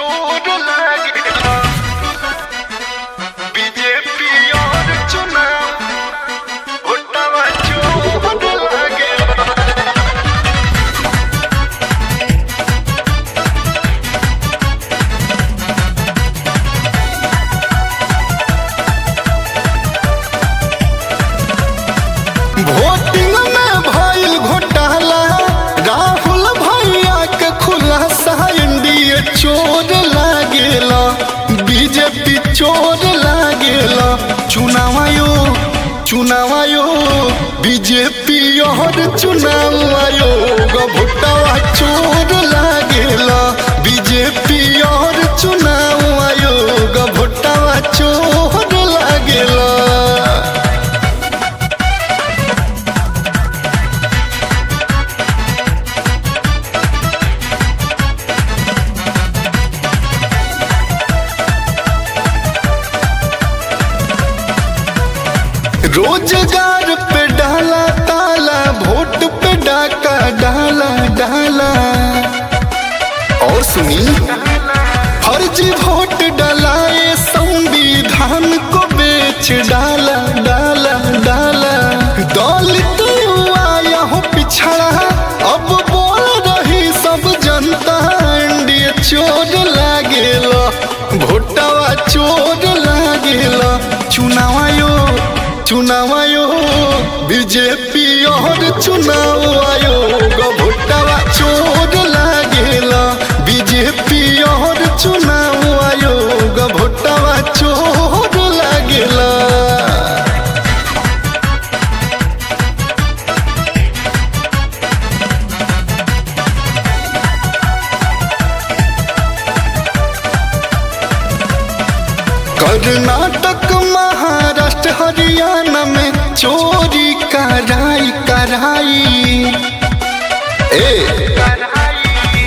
चोर लागेला बीजेपी और चुनाव वोटवा चोर लागेला। वोटिंग में भइल घोटाला, राहुल भैया के खुलासा, एनडीए चोर लागेला बीजेपी चोर लागेला। चुनाव आयोग बीजेपी और चुनाव आयोग वोटवा चोर लागेला बीजेपी और चुनाव आयोग वोटवा चोर लागेला। रोजगार पे डाला ताला, वोट पे डाका डाला डाला। और सुनी, फर्जी वोट डलाए संविधान को बेच डाला डाला डाला। दलित युवा हो पिछड़ा, अब बोल रही सब जनता, एनडीए चोर लागेला वोटवा चोर लागेला। चुनाव आयोग बीजेपी और चुनाव आयोग वोटवा चोर लागेला बीजेपी और चुनाव आयोग वोटवा चोर लागेला। कर्नाटक महाराष्ट्र हरियाणा में चोरी कराई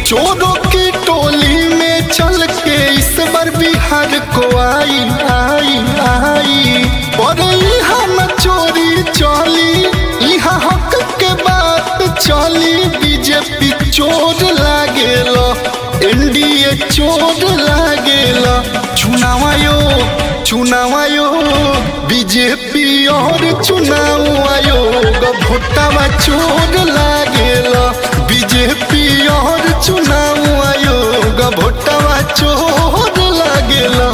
चोरों की टोली में चल के इस बार बिहार को आई पर यहाँ न चोरी चली, यहाँ हक के बात चली। बीजेपी चोर लागेला एनडीए चोर लागेला। चुनाव आयोग बीजेपी और चुनाव आयोग वोटवा चोर लागेला बीजेपी और चुनाव आयोग वोटवा चोर लागेला।